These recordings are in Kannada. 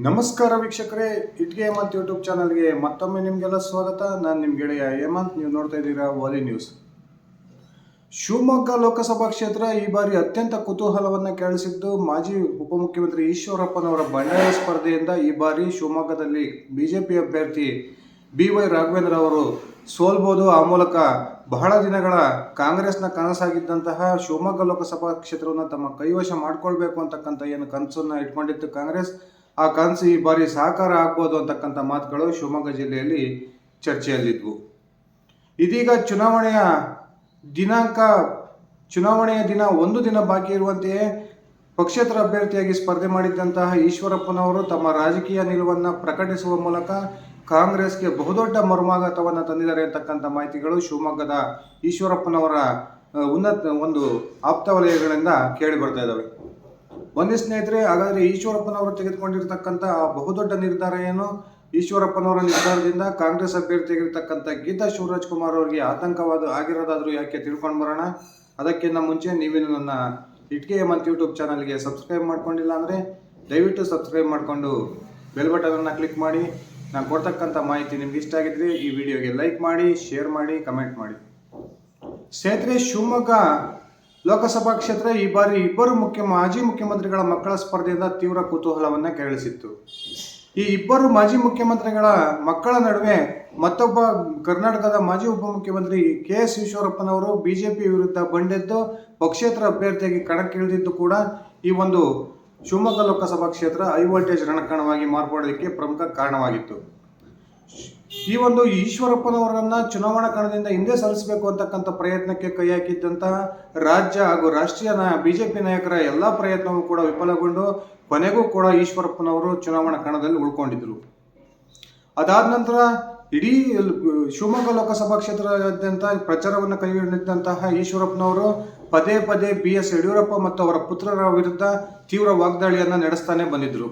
ನಮಸ್ಕಾರ ವೀಕ್ಷಕರೇ, ಇಟ್ಗೆ ಮತ್ತು ಯೂಟ್ಯೂಬ್ ಚಾನಲ್ಗೆ ಮತ್ತೊಮ್ಮೆ ನಿಮಗೆಲ್ಲ ಸ್ವಾಗತ. ನಾನು ನಿಮ್ಮ ಗೆಳೆಯ ಹೇಮಂತ್. ನೀವು ನೋಡ್ತಾ ಇದ್ದೀರಾ ವಾಲಿ ನ್ಯೂಸ್. ಶಿವಮೊಗ್ಗ ಲೋಕಸಭಾ ಕ್ಷೇತ್ರ ಈ ಬಾರಿ ಅತ್ಯಂತ ಕುತೂಹಲವನ್ನು ಕೆರಳಿಸಿದ್ದು, ಮಾಜಿ ಉಪಮುಖ್ಯಮಂತ್ರಿ ಈಶ್ವರಪ್ಪನವರ ಬಂಡಾಯ ಸ್ಪರ್ಧೆಯಿಂದ ಈ ಬಾರಿ ಶಿವಮೊಗ್ಗದಲ್ಲಿ ಬಿಜೆಪಿ ಅಭ್ಯರ್ಥಿ BY ರಾಘವೇಂದ್ರ ಅವರು ಸೋಲ್ಬೋದು. ಆ ಮೂಲಕ ಬಹಳ ದಿನಗಳ ಕಾಂಗ್ರೆಸ್ನ ಕನಸಾಗಿದ್ದಂತಹ ಶಿವಮೊಗ್ಗ ಲೋಕಸಭಾ ಕ್ಷೇತ್ರವನ್ನು ತಮ್ಮ ಕೈವಶ ಮಾಡಿಕೊಳ್ಬೇಕು ಅಂತಕ್ಕಂಥ ಏನು ಕನಸನ್ನು ಇಟ್ಕೊಂಡಿತ್ತು ಕಾಂಗ್ರೆಸ್, ಆ ಕನಸು ಈ ಬಾರಿ ಸಾಕಾರ ಆಗ್ಬೋದು ಅಂತಕ್ಕಂಥ ಮಾತುಗಳು ಶಿವಮೊಗ್ಗ ಜಿಲ್ಲೆಯಲ್ಲಿ ಚರ್ಚೆಯಲ್ಲಿದ್ವು. ಇದೀಗ ಚುನಾವಣೆಯ ದಿನ ಒಂದು ದಿನ ಬಾಕಿ ಇರುವಂತೆಯೇ ಪಕ್ಷೇತರ ಅಭ್ಯರ್ಥಿಯಾಗಿ ಸ್ಪರ್ಧೆ ಮಾಡಿದ್ದಂತಹ ಈಶ್ವರಪ್ಪನವರು ತಮ್ಮ ರಾಜಕೀಯ ನಿಲುವನ್ನು ಪ್ರಕಟಿಸುವ ಮೂಲಕ ಕಾಂಗ್ರೆಸ್ಗೆ ಬಹುದೊಡ್ಡ ಮರುಮಾಘಾತವನ್ನು ತಂದಿದ್ದಾರೆ ಅಂತಕ್ಕಂಥ ಮಾಹಿತಿಗಳು ಶಿವಮೊಗ್ಗದ ಈಶ್ವರಪ್ಪನವರ ಒಂದು ಆಪ್ತ ವಲಯಗಳಿಂದ ಕೇಳಿ ಬರ್ತಾ ಇದ್ದಾವೆ. ಬನ್ನಿ ಸ್ನೇಹಿತರೆ, ಹಾಗಾದರೆ ಈಶ್ವರಪ್ಪನವರು ತೆಗೆದುಕೊಂಡಿರ್ತಕ್ಕಂಥ ಬಹುದೊಡ್ಡ ನಿರ್ಧಾರ ಏನು? ಈಶ್ವರಪ್ಪನವರ ನಿರ್ಧಾರದಿಂದ ಕಾಂಗ್ರೆಸ್ ಅಭ್ಯರ್ಥಿಯಾಗಿರ್ತಕ್ಕಂಥ ಗೀತಾ ಶಿವರಾಜ್ ಕುಮಾರ್ ಅವರಿಗೆ ಆಗಿರೋದಾದರೂ ಯಾಕೆ ತಿಳ್ಕೊಂಡು ಬರೋಣ. ಅದಕ್ಕಿಂತ ಮುಂಚೆ ನೀವೇನು ನನ್ನ ಇಟ್ಕೆ ಮತ್ತು ಯೂಟ್ಯೂಬ್ ಚಾನಲ್ಗೆ ಸಬ್ಸ್ಕ್ರೈಬ್ ಮಾಡ್ಕೊಂಡಿಲ್ಲ ಅಂದರೆ ದಯವಿಟ್ಟು ಸಬ್ಸ್ಕ್ರೈಬ್ ಮಾಡಿಕೊಂಡು ಬೆಲ್ ಬಟನನ್ನು ಕ್ಲಿಕ್ ಮಾಡಿ. ನಾನು ಕೊಡ್ತಕ್ಕಂಥ ಮಾಹಿತಿ ನಿಮ್ಗೆ ಇಷ್ಟ ಆಗಿದ್ರೆ ಈ ವಿಡಿಯೋಗೆ ಲೈಕ್ ಮಾಡಿ, ಶೇರ್ ಮಾಡಿ, ಕಮೆಂಟ್ ಮಾಡಿ. ಸ್ನೇಹಿತರೆ, ಶಿವಮೊಗ್ಗ ಲೋಕಸಭಾ ಕ್ಷೇತ್ರ ಈ ಬಾರಿ ಇಬ್ಬರು ಮಾಜಿ ಮುಖ್ಯಮಂತ್ರಿಗಳ ಮಕ್ಕಳ ಸ್ಪರ್ಧೆಯಿಂದ ತೀವ್ರ ಕುತೂಹಲವನ್ನು ಕೆರಳಿಸಿತ್ತು. ಈ ಇಬ್ಬರು ಮಾಜಿ ಮುಖ್ಯಮಂತ್ರಿಗಳ ಮಕ್ಕಳ ನಡುವೆ ಮತ್ತೊಬ್ಬ ಕರ್ನಾಟಕದ ಮಾಜಿ ಉಪಮುಖ್ಯಮಂತ್ರಿ KS ಈಶ್ವರಪ್ಪನವರು ಬಿಜೆಪಿ ವಿರುದ್ಧ ಬಂಡೆದ್ದು ಪಕ್ಷೇತರ ಅಭ್ಯರ್ಥಿಯಾಗಿ ಕಣಕ್ಕಿಳಿದಿದ್ದು ಕೂಡ ಈ ಒಂದು ಶಿವಮೊಗ್ಗ ಲೋಕಸಭಾ ಕ್ಷೇತ್ರ ಹೈ ವೋಲ್ಟೇಜ್ ರಣಕಣವಾಗಿ ಮಾರ್ಪಡೋದಕ್ಕೆ ಪ್ರಮುಖ ಕಾರಣವಾಗಿತ್ತು. ಈ ಒಂದು ಈಶ್ವರಪ್ಪನವರನ್ನ ಚುನಾವಣಾ ಕಣದಿಂದ ಹಿಂದೆ ಸರಿಸಬೇಕು ಅಂತಕ್ಕಂಥ ಪ್ರಯತ್ನಕ್ಕೆ ಕೈ ಹಾಕಿದ್ದಂತಹ ರಾಜ್ಯ ಹಾಗೂ ರಾಷ್ಟ್ರೀಯ ಬಿಜೆಪಿ ನಾಯಕರ ಎಲ್ಲ ಪ್ರಯತ್ನವೂ ಕೂಡ ವಿಫಲಗೊಂಡು ಕೊನೆಗೂ ಕೂಡ ಈಶ್ವರಪ್ಪನವರು ಚುನಾವಣಾ ಕಣದಲ್ಲಿ ಉಳ್ಕೊಂಡಿದ್ರು. ಅದಾದ ನಂತರ ಇಡೀ ಶಿವಮೊಗ್ಗ ಲೋಕಸಭಾ ಕ್ಷೇತ್ರದಾದ್ಯಂತ ಪ್ರಚಾರವನ್ನು ಕೈಗೊಂಡಿದ್ದಂತಹ ಈಶ್ವರಪ್ಪನವರು ಪದೇ ಪದೇ BS ಯಡಿಯೂರಪ್ಪ ಮತ್ತು ಅವರ ಪುತ್ರರ ವಿರುದ್ಧ ತೀವ್ರ ವಾಗ್ದಾಳಿಯನ್ನು ನಡೆಸ್ತಾನೆ ಬಂದಿದ್ರು.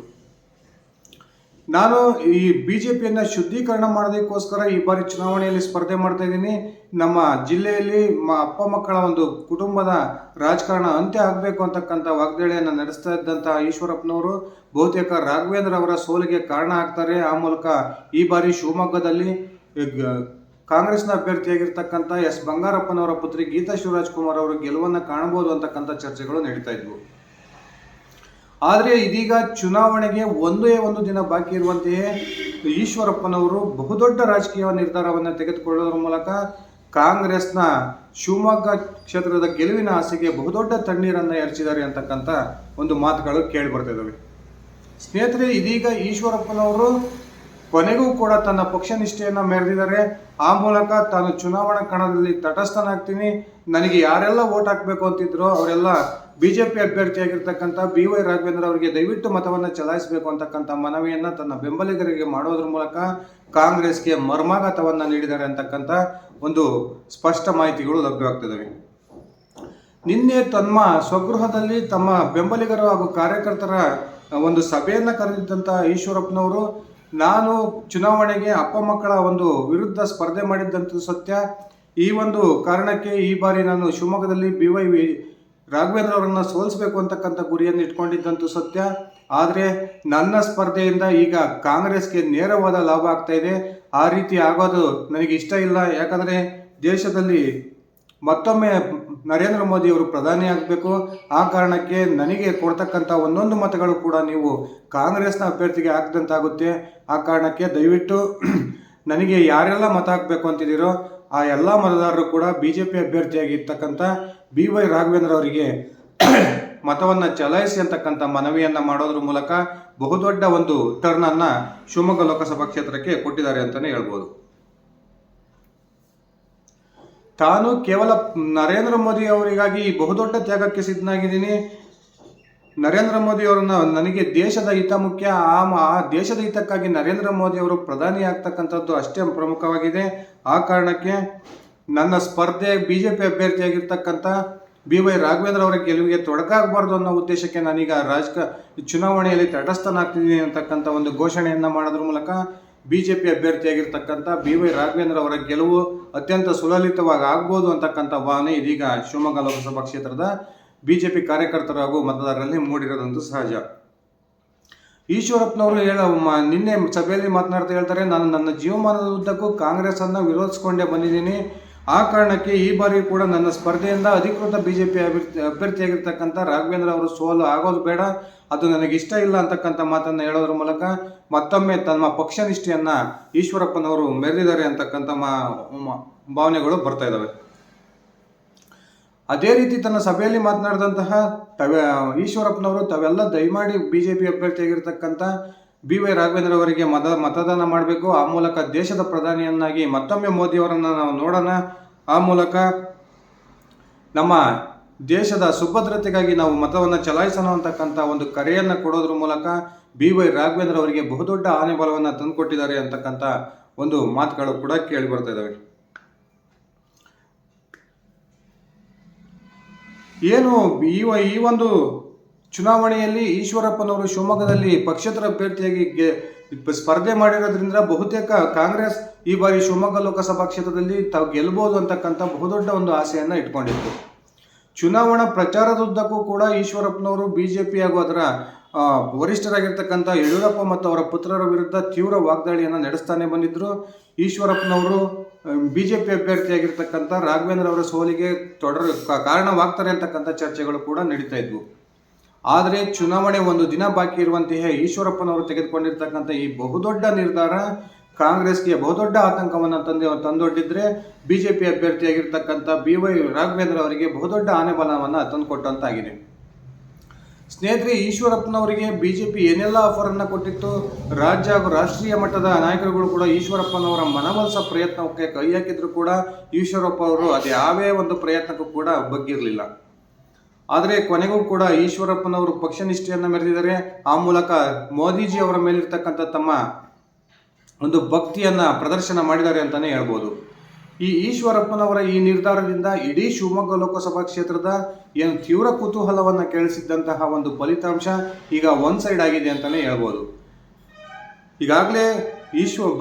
ನಾನು ಈ ಬಿಜೆಪಿಯನ್ನು ಶುದ್ಧೀಕರಣ ಮಾಡೋದಕ್ಕೋಸ್ಕರ ಈ ಬಾರಿ ಚುನಾವಣೆಯಲ್ಲಿ ಸ್ಪರ್ಧೆ ಮಾಡ್ತಾ ಇದ್ದೀನಿ. ನಮ್ಮ ಜಿಲ್ಲೆಯಲ್ಲಿ ಅಪ್ಪ ಮಕ್ಕಳ ಒಂದು ಕುಟುಂಬದ ರಾಜಕಾರಣ ಅಂತ್ಯ ಆಗಬೇಕು ಅಂತಕ್ಕಂಥ ವಾಗ್ದಾಳಿಯನ್ನು ನಡೆಸ್ತಾ ಇದ್ದಂತಹ ಈಶ್ವರಪ್ಪನವರು ಬಹುತೇಕ ರಾಘವೇಂದ್ರ ಅವರ ಸೋಲಿಗೆ ಕಾರಣ ಆಗ್ತಾರೆ. ಆ ಮೂಲಕ ಈ ಬಾರಿ ಶಿವಮೊಗ್ಗದಲ್ಲಿ ಕಾಂಗ್ರೆಸ್ನ ಅಭ್ಯರ್ಥಿಯಾಗಿರ್ತಕ್ಕಂಥ S ಬಂಗಾರಪ್ಪನವರ ಪುತ್ರಿ ಗೀತಾ ಶಿವರಾಜ್ ಕುಮಾರ್ ಅವರು ಗೆಲುವನ್ನು ಕಾಣಬಹುದು ಅಂತಕ್ಕಂಥ ಚರ್ಚೆಗಳು ನಡೀತಾ ಇದ್ವು. ಆದರೆ ಇದೀಗ ಚುನಾವಣೆಗೆ ಒಂದು ದಿನ ಬಾಕಿ ಇರುವಂತೆಯೇ ಈಶ್ವರಪ್ಪನವರು ಬಹುದೊಡ್ಡ ರಾಜಕೀಯ ನಿರ್ಧಾರವನ್ನು ತೆಗೆದುಕೊಳ್ಳೋದ್ರ ಮೂಲಕ ಕಾಂಗ್ರೆಸ್ನ ಶಿವಮೊಗ್ಗ ಕ್ಷೇತ್ರದ ಗೆಲುವಿನ ಆಸೆಗೆ ಬಹುದೊಡ್ಡ ತಣ್ಣೀರನ್ನು ಎರಚಿದ್ದಾರೆ ಅಂತಕ್ಕಂಥ ಒಂದು ಮಾತುಗಳು ಕೇಳಿ ಬರ್ತಿದ್ದಾವೆ. ಸ್ನೇಹಿತರೆ, ಇದೀಗ ಈಶ್ವರಪ್ಪನವರು ಕೊನೆಗೂ ಕೂಡ ತನ್ನ ಪಕ್ಷ ನಿಷ್ಠೆಯನ್ನು ಮೆರೆದಿದ್ದಾರೆ. ಆ ಮೂಲಕ ತಾನು ಚುನಾವಣಾ ಕಣದಲ್ಲಿ ತಟಸ್ಥನಾಗ್ತೀನಿ, ನನಗೆ ಯಾರೆಲ್ಲ ವೋಟ್ ಹಾಕಬೇಕು ಅಂತಿದ್ರು ಅವರೆಲ್ಲ ಬಿಜೆಪಿ ಅಭ್ಯರ್ಥಿಯಾಗಿರ್ತಕ್ಕಂಥ BY ರಾಘವೇಂದ್ರ ಅವರಿಗೆ ದಯವಿಟ್ಟು ಮತವನ್ನು ಚಲಾಯಿಸಬೇಕು ಅಂತಕ್ಕಂಥ ಮನವಿಯನ್ನು ತನ್ನ ಬೆಂಬಲಿಗರಿಗೆ ಮಾಡೋದ್ರ ಮೂಲಕ ಕಾಂಗ್ರೆಸ್ಗೆ ಮರ್ಮಾಘಾತವನ್ನು ನೀಡಿದ್ದಾರೆ ಅಂತಕ್ಕಂಥ ಒಂದು ಸ್ಪಷ್ಟ ಮಾಹಿತಿಗಳು ಲಭ್ಯವಾಗ್ತಿದ್ದಾವೆ. ನಿನ್ನೆ ತಮ್ಮ ಸ್ವಗೃಹದಲ್ಲಿ ತಮ್ಮ ಬೆಂಬಲಿಗರು ಹಾಗೂ ಕಾರ್ಯಕರ್ತರ ಒಂದು ಸಭೆಯನ್ನು ಕರೆದಿದ್ದಂಥ ಈಶ್ವರಪ್ಪನವರು, ನಾನು ಚುನಾವಣೆಗೆ ಅಪ್ಪ ಮಕ್ಕಳ ಒಂದು ವಿರುದ್ಧ ಸ್ಪರ್ಧೆ ಮಾಡಿದ್ದಂಥ ಸತ್ಯ, ಈ ಒಂದು ಕಾರಣಕ್ಕೆ ಈ ಬಾರಿ ನಾನು ಶಿವಮೊಗ್ಗದಲ್ಲಿ BY ರಾಘವೇಂದ್ರ ಅವರನ್ನು ಸೋಲಿಸಬೇಕು ಅಂತಕ್ಕಂಥ ಗುರಿಯನ್ನು ಇಟ್ಕೊಂಡಿದ್ದಂತೂ ಸತ್ಯ. ಆದರೆ ನನ್ನ ಸ್ಪರ್ಧೆಯಿಂದ ಈಗ ಕಾಂಗ್ರೆಸ್ಗೆ ನೇರವಾದ ಲಾಭ ಆಗ್ತಾ ಇದೆ. ಆ ರೀತಿ ಆಗೋದು ನನಗೆ ಇಷ್ಟ ಇಲ್ಲ. ಯಾಕಂದರೆ ದೇಶದಲ್ಲಿ ಮತ್ತೊಮ್ಮೆ ನರೇಂದ್ರ ಮೋದಿ ಅವರು ಪ್ರಧಾನಿ ಆಗಬೇಕು. ಆ ಕಾರಣಕ್ಕೆ ನನಗೆ ಕೊಡ್ತಕ್ಕಂಥ ಒಂದೊಂದು ಮತಗಳು ಕೂಡ ನೀವು ಕಾಂಗ್ರೆಸ್ನ ಅಭ್ಯರ್ಥಿಗೆ ಹಾಕಿದಂತಾಗುತ್ತೆ. ಆ ಕಾರಣಕ್ಕೆ ದಯವಿಟ್ಟು ನನಗೆ ಯಾರೆಲ್ಲ ಮತ ಹಾಕಬೇಕು ಅಂತಿದ್ದೀರೋ ಆ ಎಲ್ಲ ಮತದಾರರು ಕೂಡ ಬಿಜೆಪಿ ಅಭ್ಯರ್ಥಿಯಾಗಿರ್ತಕ್ಕಂಥ BY ರಾಘವೇಂದ್ರ ಅವರಿಗೆ ಮತವನ್ನು ಚಲಾಯಿಸಿ ಅಂತಕ್ಕಂಥ ಮನವಿಯನ್ನು ಮಾಡೋದ್ರ ಮೂಲಕ ಬಹುದೊಡ್ಡ ಒಂದು ಟರ್ನನ್ನು ಶಿವಮೊಗ್ಗ ಲೋಕಸಭಾ ಕ್ಷೇತ್ರಕ್ಕೆ ಕೊಟ್ಟಿದ್ದಾರೆ ಅಂತಲೇ ಹೇಳ್ಬೋದು. ತಾನು ಕೇವಲ ನರೇಂದ್ರ ಮೋದಿ ಅವರಿಗಾಗಿ ಬಹುದೊಡ್ಡ ತ್ಯಾಗಕ್ಕೆ ಸಿದ್ಧನಾಗಿದ್ದೀನಿ. ನರೇಂದ್ರ ಮೋದಿ ಅವರನ್ನ ನನಗೆ ದೇಶದ ಹಿತ ಮುಖ್ಯ. ಆ ದೇಶದ ಹಿತಕ್ಕಾಗಿ ನರೇಂದ್ರ ಮೋದಿ ಅವರು ಪ್ರಧಾನಿ ಆಗ್ತಕ್ಕಂಥದ್ದು ಅಷ್ಟೇ ಪ್ರಮುಖವಾಗಿದೆ. ಆ ಕಾರಣಕ್ಕೆ ನನ್ನ ಸ್ಪರ್ಧೆ ಬಿಜೆಪಿ ಅಭ್ಯರ್ಥಿಯಾಗಿರ್ತಕ್ಕಂಥ BY ರಾಘವೇಂದ್ರ ಅವರ ಗೆಲುವಿಗೆ ತೊಡಕಾಗಬಾರ್ದು ಅನ್ನೋ ಉದ್ದೇಶಕ್ಕೆ ನಾನೀಗ ಚುನಾವಣೆಯಲ್ಲಿ ತಟಸ್ಥನಾಗ್ತಿದ್ದೀನಿ ಅಂತಕ್ಕಂಥ ಒಂದು ಘೋಷಣೆಯನ್ನು ಮಾಡೋದ್ರ ಮೂಲಕ ಬಿಜೆಪಿ ಅಭ್ಯರ್ಥಿಯಾಗಿರ್ತಕ್ಕಂಥ BY ರಾಘವೇಂದ್ರ ಅವರ ಗೆಲುವು ಅತ್ಯಂತ ಸುಲಲಿತವಾಗಿ ಆಗ್ಬೋದು ಅಂತಕ್ಕಂಥ ಭಾವನೆ ಇದೀಗ ಶಿವಮೊಗ್ಗ ಲೋಕಸಭಾ ಕ್ಷೇತ್ರದ ಬಿಜೆಪಿ ಕಾರ್ಯಕರ್ತರು ಹಾಗೂ ಮತದಾರರಲ್ಲಿ ಮೂಡಿರೋದಂತೂ ಸಹಜ. ಈಶ್ವರಪ್ಪನವರು ನಿನ್ನೆ ಸಭೆಯಲ್ಲಿ ಮಾತನಾಡ್ತಾ ಹೇಳ್ತಾರೆ, ನಾನು ನನ್ನ ಜೀವಮಾನದ ಉದ್ದಕ್ಕೂ ಕಾಂಗ್ರೆಸ್ಸನ್ನು ವಿರೋಧಿಸಿಕೊಂಡೇ ಬಂದಿದ್ದೀನಿ. ಆ ಕಾರಣಕ್ಕೆ ಈ ಬಾರಿ ಕೂಡ ನನ್ನ ಸ್ಪರ್ಧೆಯಿಂದ ಅಧಿಕೃತ ಬಿಜೆಪಿ ಅಭ್ಯರ್ಥಿಯಾಗಿರ್ತಕ್ಕಂಥ ರಾಘವೇಂದ್ರ ಅವರು ಸೋಲು ಆಗೋದು ಬೇಡ, ಅದು ನನಗೆ ಇಷ್ಟ ಇಲ್ಲ ಅಂತಕ್ಕಂಥ ಮಾತನ್ನು ಹೇಳೋದ್ರ ಮೂಲಕ ಮತ್ತೊಮ್ಮೆ ತಮ್ಮ ಪಕ್ಷ ನಿಷ್ಠೆಯನ್ನು ಈಶ್ವರಪ್ಪನವರು ಮೆರೆದಿದ್ದಾರೆ ಅಂತಕ್ಕಂಥ ಭಾವನೆಗಳು ಬರ್ತಾ ಇದ್ದಾವೆ. ಅದೇ ರೀತಿ ತನ್ನ ಸಭೆಯಲ್ಲಿ ಮಾತನಾಡಿದಂತಹ ಈಶ್ವರಪ್ಪನವರು ತಾವೆಲ್ಲ ದಯಮಾಡಿ ಬಿಜೆಪಿ ಅಭ್ಯರ್ಥಿಯಾಗಿರ್ತಕ್ಕಂಥ BY ರಾಘವೇಂದ್ರ ಅವರಿಗೆ ಮತದಾನ ಮಾಡಬೇಕು. ಆ ಮೂಲಕ ದೇಶದ ಪ್ರಧಾನಿಯನ್ನಾಗಿ ಮತ್ತೊಮ್ಮೆ ಮೋದಿಯವರನ್ನು ನಾವು ನೋಡೋಣ. ಆ ಮೂಲಕ ನಮ್ಮ ದೇಶದ ಸುಭದ್ರತೆಗಾಗಿ ನಾವು ಮತವನ್ನು ಚಲಾಯಿಸೋಣ ಅಂತಕ್ಕಂಥ ಒಂದು ಕರೆಯನ್ನು ಕೊಡೋದ್ರ ಮೂಲಕ BY ರಾಘವೇಂದ್ರ ಅವರಿಗೆ ಬಹುದೊಡ್ಡ ಆನೆಬಲವನ್ನು ತಂದುಕೊಟ್ಟಿದ್ದಾರೆ ಅಂತಕ್ಕಂಥ ಒಂದು ಮಾತುಗಳು ಕೂಡ ಕೇಳಿ ಬರ್ತಾ ಇದ್ದಾವೆ. ಏನು ಈ ಒಂದು ಚುನಾವಣೆಯಲ್ಲಿ ಈಶ್ವರಪ್ಪನವರು ಶಿವಮೊಗ್ಗದಲ್ಲಿ ಪಕ್ಷೇತರ ಅಭ್ಯರ್ಥಿಯಾಗಿ ಸ್ಪರ್ಧೆ ಮಾಡಿರೋದ್ರಿಂದ ಬಹುತೇಕ ಕಾಂಗ್ರೆಸ್ ಈ ಬಾರಿ ಶಿವಮೊಗ್ಗ ಲೋಕಸಭಾ ಕ್ಷೇತ್ರದಲ್ಲಿ ತಾವು ಗೆಲ್ಲಬಹುದು ಅಂತಕ್ಕಂಥ ಬಹುದೊಡ್ಡ ಒಂದು ಆಸೆಯನ್ನು ಇಟ್ಕೊಂಡಿತ್ತು. ಚುನಾವಣಾ ಪ್ರಚಾರದುದ್ದಕ್ಕೂ ಕೂಡ ಈಶ್ವರಪ್ಪನವರು ಬಿಜೆಪಿ ಹಾಗೂ ಅದರ ವರಿಷ್ಠರಾಗಿರ್ತಕ್ಕಂಥ ಯಡಿಯೂರಪ್ಪ ಮತ್ತು ಅವರ ಪುತ್ರರ ವಿರುದ್ಧ ತೀವ್ರ ವಾಗ್ದಾಳಿಯನ್ನು ನಡೆಸ್ತಾನೆ ಬಂದಿದ್ದರು. ಈಶ್ವರಪ್ಪನವರು ಬಿಜೆಪಿ ಅಭ್ಯರ್ಥಿಯಾಗಿರ್ತಕ್ಕಂಥ ರಾಘವೇಂದ್ರ ಅವರ ಸೋಲಿಗೆ ಕಾರಣವಾಗ್ತಾರೆ ಅಂತಕ್ಕಂಥ ಚರ್ಚೆಗಳು ಕೂಡ ನಡೀತಾ ಇದ್ವು. ಆದರೆ ಚುನಾವಣೆ ಒಂದು ದಿನ ಬಾಕಿ ಇರುವಂತೆಯೇ ಈಶ್ವರಪ್ಪನವರು ತೆಗೆದುಕೊಂಡಿರ್ತಕ್ಕಂಥ ಈ ಬಹುದೊಡ್ಡ ನಿರ್ಧಾರ ಕಾಂಗ್ರೆಸ್ಗೆ ಬಹುದೊಡ್ಡ ಆತಂಕವನ್ನು ತಂದೊಡ್ಡಿದ್ರೆ ಬಿಜೆಪಿ ಅಭ್ಯರ್ಥಿಯಾಗಿರ್ತಕ್ಕಂಥ BY ರಾಘವೇಂದ್ರ ಅವರಿಗೆ ಬಹುದೊಡ್ಡ ಆನೆಬಲವನ್ನು ತಂದುಕೊಟ್ಟಂತಾಗಿದೆ. ಸ್ನೇಹಿತರೆ, ಈಶ್ವರಪ್ಪನವರಿಗೆ ಬಿಜೆಪಿ ಏನೆಲ್ಲ ಆಫರನ್ನು ಕೊಟ್ಟಿತ್ತು, ರಾಜ್ಯ ಹಾಗೂ ರಾಷ್ಟ್ರೀಯ ಮಟ್ಟದ ನಾಯಕರುಗಳು ಕೂಡ ಈಶ್ವರಪ್ಪನವರ ಮನವೊಲಿಸೋ ಪ್ರಯತ್ನಕ್ಕೆ ಕೈ ಹಾಕಿದ್ರು ಕೂಡ ಈಶ್ವರಪ್ಪ ಅವರು ಅದ್ಯಾವೇ ಒಂದು ಪ್ರಯತ್ನಕ್ಕೂ ಕೂಡ ಬಗ್ಗಿರಲಿಲ್ಲ. ಆದರೆ ಕೊನೆಗೂ ಕೂಡ ಈಶ್ವರಪ್ಪನವರು ಪಕ್ಷ ನಿಷ್ಠೆಯನ್ನು ಮೆರೆದಿದ್ದಾರೆ. ಆ ಮೂಲಕ ಮೋದಿಜಿ ಅವರ ಮೇಲಿರ್ತಕ್ಕಂಥ ತಮ್ಮ ಒಂದು ಭಕ್ತಿಯನ್ನು ಪ್ರದರ್ಶನ ಮಾಡಿದ್ದಾರೆ ಅಂತಲೇ ಹೇಳ್ಬೋದು. ಈ ಈಶ್ವರಪ್ಪನವರ ಈ ನಿರ್ಧಾರದಿಂದ ಇಡೀ ಶಿವಮೊಗ್ಗ ಲೋಕಸಭಾ ಕ್ಷೇತ್ರದ ಏನು ತೀವ್ರ ಕುತೂಹಲವನ್ನು ಕೇಳಿಸಿದ್ದಂತಹ ಒಂದು ಫಲಿತಾಂಶ ಈಗ ಒನ್ ಸೈಡ್ ಆಗಿದೆ ಅಂತಲೇ ಹೇಳ್ಬೋದು. ಈಗಾಗಲೇ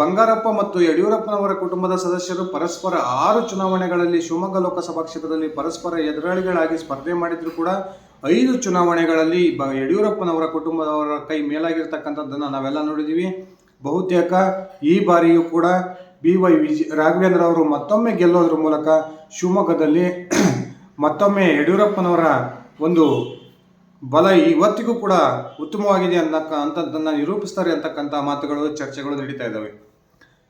ಬಂಗಾರಪ್ಪ ಮತ್ತು ಯಡಿಯೂರಪ್ಪನವರ ಕುಟುಂಬದ ಸದಸ್ಯರು ಪರಸ್ಪರ 6 ಚುನಾವಣೆಗಳಲ್ಲಿ ಶಿವಮೊಗ್ಗ ಲೋಕಸಭಾ ಕ್ಷೇತ್ರದಲ್ಲಿ ಪರಸ್ಪರ ಎದುರಾಳಿಗಳಾಗಿ ಸ್ಪರ್ಧೆ ಮಾಡಿದ್ರು ಕೂಡ 5 ಚುನಾವಣೆಗಳಲ್ಲಿ ಯಡಿಯೂರಪ್ಪನವರ ಕುಟುಂಬದವರ ಕೈ ಮೇಲಾಗಿರ್ತಕ್ಕಂಥದ್ದನ್ನು ನಾವೆಲ್ಲ ನೋಡಿದ್ದೀವಿ. ಬಹುತೇಕ ಈ ಬಾರಿಯೂ ಕೂಡ BY ರಾಘವೇಂದ್ರ ಅವರು ಮತ್ತೊಮ್ಮೆ ಗೆಲ್ಲೋದ್ರ ಮೂಲಕ ಶಿವಮೊಗ್ಗದಲ್ಲಿ ಮತ್ತೊಮ್ಮೆ ಯಡಿಯೂರಪ್ಪನವರ ಒಂದು ಬಲ ಇವತ್ತಿಗೂ ಕೂಡ ಉತ್ತಮವಾಗಿದೆ ಅಂತದ್ದನ್ನು ನಿರೂಪಿಸ್ತಾರೆ ಅಂತಕ್ಕಂಥ ಮಾತುಗಳು ಚರ್ಚೆಗಳು ನಡೀತಾ ಇದ್ದಾವೆ.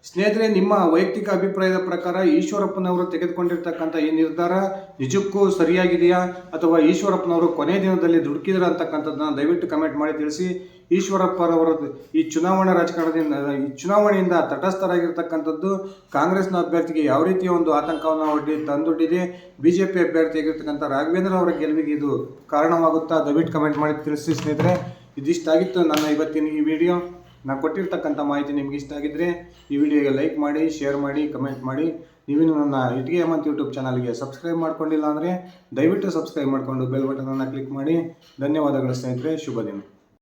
ಸ್ನೇಹಿತರೆ, ನಿಮ್ಮ ವೈಯಕ್ತಿಕ ಅಭಿಪ್ರಾಯದ ಪ್ರಕಾರ ಈಶ್ವರಪ್ಪನವರು ತೆಗೆದುಕೊಂಡಿರ್ತಕ್ಕಂಥ ಈ ನಿರ್ಧಾರ ನಿಜಕ್ಕೂ ಸರಿಯಾಗಿದೆಯಾ ಅಥವಾ ಈಶ್ವರಪ್ಪನವರು ಕೊನೆ ದಿನದಲ್ಲಿ ದುಡುಕಿದ್ರ ಅಂತಕ್ಕಂಥದ್ದನ್ನು ದಯವಿಟ್ಟು ಕಮೆಂಟ್ ಮಾಡಿ ತಿಳಿಸಿ. ಈಶ್ವರಪ್ಪನವರ ಈ ಚುನಾವಣಾ ರಾಜಕಾರಣದಿಂದ ಈ ಚುನಾವಣೆಯಿಂದ ತಟಸ್ಥರಾಗಿರ್ತಕ್ಕಂಥದ್ದು ಕಾಂಗ್ರೆಸ್ನ ಅಭ್ಯರ್ಥಿಗೆ ಯಾವ ರೀತಿಯ ಒಂದು ಆತಂಕವನ್ನು ತಂದೊಡ್ಡಿದೆ, ಬಿಜೆಪಿ ಅಭ್ಯರ್ಥಿಯಾಗಿರ್ತಕ್ಕಂಥ ರಾಘವೇಂದ್ರ ಅವರ ಗೆಲುವಿಗೆ ಇದು ಕಾರಣವಾಗುತ್ತಾ ದಯವಿಟ್ಟು ಕಮೆಂಟ್ ಮಾಡಿ ತಿಳಿಸಿ. ಸ್ನೇಹಿತರೆ, ಇದಿಷ್ಟಾಗಿತ್ತು ನನ್ನ ಇವತ್ತಿನ ಈ ವಿಡಿಯೋ. ನಾನು ಕೊಟ್ಟಿರ್ತಕ್ಕಂಥ ಮಾಹಿತಿ ನಿಮ್ಗೆ ಇಷ್ಟ ಆಗಿದ್ದರೆ ಈ ವಿಡಿಯೋಗೆ ಲೈಕ್ ಮಾಡಿ, ಶೇರ್ ಮಾಡಿ, ಕಮೆಂಟ್ ಮಾಡಿ. ನೀವಿನ್ನು ನನ್ನ ಇಟ್ಗೆ ಹೇಮಂತ್ ಯೂಟ್ಯೂಬ್ ಚಾನಲ್ಗೆ ಸಬ್ಸ್ಕ್ರೈಬ್ ಮಾಡ್ಕೊಂಡಿಲ್ಲ ಅಂದರೆ ದಯವಿಟ್ಟು ಸಬ್ಸ್ಕ್ರೈಬ್ ಮಾಡಿಕೊಂಡು ಬೆಲ್ ಬಟನನ್ನು ಕ್ಲಿಕ್ ಮಾಡಿ. ಧನ್ಯವಾದಗಳು ಸ್ನೇಹಿತರೆ, ಶುಭ ದಿನ.